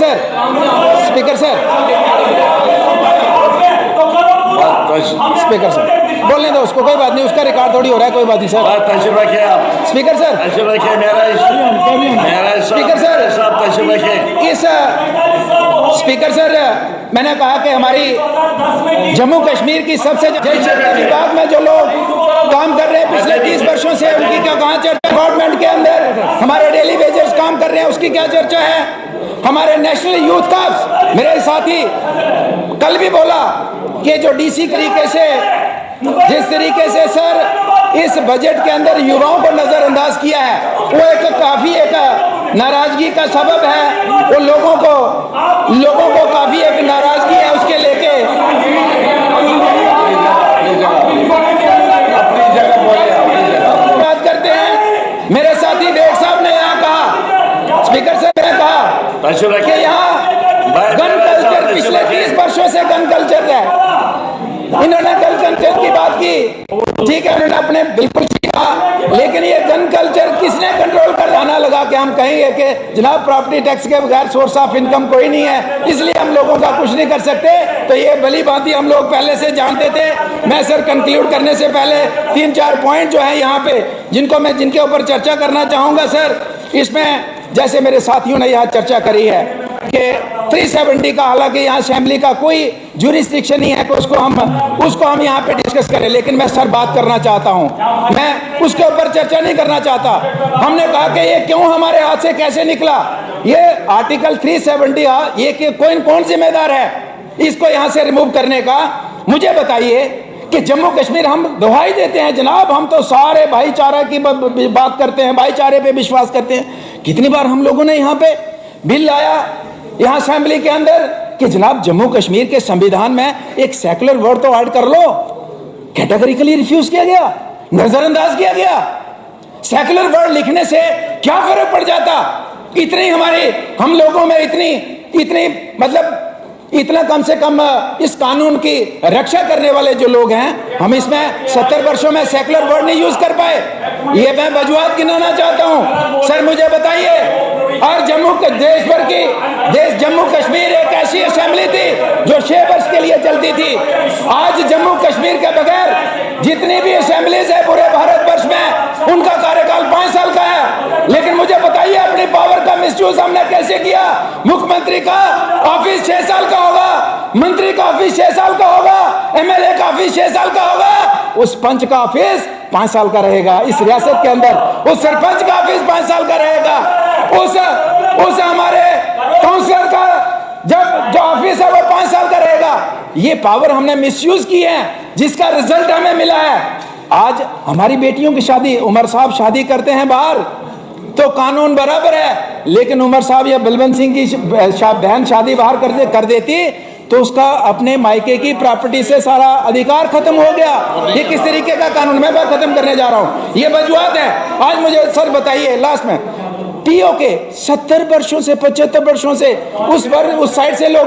Sir, speaker sir, speaker sir बोलने दो उसको, कोई बात नहीं, उसका रिकॉर्ड थोड़ी हो रहा है, कोई बात नहीं sir. Speaker sir, speaker sir, इस स्पीकर सर, मैंने कहा कि हमारी जम्मू कश्मीर की सबसे विभाग में जो लोग काम कर रहे हैं पिछले 30 वर्षों से, उनकी क्या कहाँ चर्चा? गवर्नमेंट के अंदर हमारे डेली वेजर्स काम कर रहे हैं, उसकी क्या चर्चा है? हमारे नेशनल यूथ का मेरे साथी कल भी बोला कि जो डीसी तरीके से, जिस तरीके से सर इस बजट के अंदर युवाओं को नजरअंदाज किया है, वो एक काफी एक नाराजगी का सबब है। वो लोगों को काफी एक नाराजगी है उसके लेके। बात करते हैं, मेरे साथी बेग साहब ने यहाँ कहा, स्पीकर साहब ने कहा कि यहाँ गन कल्चर पिछले 30 वर्षों से गन कल्चर है। इन्होंने गन कल्चर की बात की, ठीक है, उन्होंने अपने बिल्कुल सीखा, लेकिन ये गन कल्चर किसने कंट्रोल कर? गाना लगा के हम कहेंगे कि जनाब प्रॉपर्टी टैक्स के बगैर सोर्स ऑफ इनकम कोई नहीं है, इसलिए हम लोगों का कुछ नहीं कर सकते। तो ये भली भांति हम लोग पहले से जानते थे। मैं सर कंक्लूड करने से पहले 3-4 पॉइंट जो है यहाँ पे जिनके ऊपर चर्चा करना चाहूंगा सर। इसमें जैसे मेरे साथियों ने यहाँ चर्चा करी है कि 370 का, हालांकि यहाँ असेंबली का कोई ज्यूरिस्डिक्शन नहीं है कि उसको हम यहाँ पे डिस्कस करें, लेकिन मैं सर बात करना चाहता हूँ, मैं उसके ऊपर चर्चा नहीं करना चाहता। हमने कहा कि ये क्यों हमारे हाथ से कैसे निकला, ये आर्टिकल 370 ये कौन जिम्मेदार है इसको यहाँ से रिमूव करने का? मुझे बताइए कि जम्मू कश्मीर हम दुहाई देते हैं जनाब, हम तो सारे भाईचारा की बात करते हैं, भाईचारे पे विश्वास करते हैं। कितनी बार हम लोगों ने यहाँ पे बिल लाया यहाँ असेंबली के अंदर कि जनाब जम्मू कश्मीर के संविधान में एक सेकुलर वर्ड तो ऐड कर लो, कैटेगरिकली रिफ्यूज किया गया, नजरअंदाज किया गया। सेकुलर वर्ड लिखने से क्या फर्क पड़ जाता? इतनी हम लोगों में इतनी मतलब इतना कम से कम इस कानून की रक्षा करने वाले जो लोग हैं, हम इसमें 70 वर्षों में सेकुलर वर्ड नहीं यूज कर पाए। ये मैं वजूहत गिनाना चाहता हूं सर, मुझे बताइए। और जम्मू कश्मीर एक ऐसी असेंबली थी जो 6 वर्ष के लिए चलती थी। आज जम्मू कश्मीर के बगैर जितनी भी असेंबलीज है पूरे भारतवर्ष में, उनका कार्यकाल 5 साल का है। लेकिन मुझे बताइए अपनी पावर का मिसयूज हमने कैसे किया? मुख्यमंत्री का ऑफिस 6 साल का होगा, मंत्री का ऑफिस 6 साल का होगा, एमएलए का ऑफिस 6 साल का होगा, उस पंच का ऑफिस 5 साल का रहेगा। इस रियासत के अंदर उस सरपंच का ऑफिस 5 साल का रहेगा, उस हमारे काउंसलर का जो ऑफिस है वो 5 साल का रहेगा। ये पावर हमने मिसयूज की है, जिसका रिजल्ट हमें मिला है। आज हमारी बेटियों की शादी, उमर साहब शादी करते हैं बाहर तो कानून बराबर है, लेकिन उमर साहब या बलवंत सिंह की बहन शादी बाहर कर देती तो उसका अपने मायके की प्रॉपर्टी से सारा अधिकार खत्म हो गया। ये किस तरीके का कानून? मैं बात खत्म करने जा रहा हूँ, ये वजूहत है। आज मुझे सर बताइए लास्ट में, पीओके 70 वर्षों से 75 वर्षों से उस साइड से लोग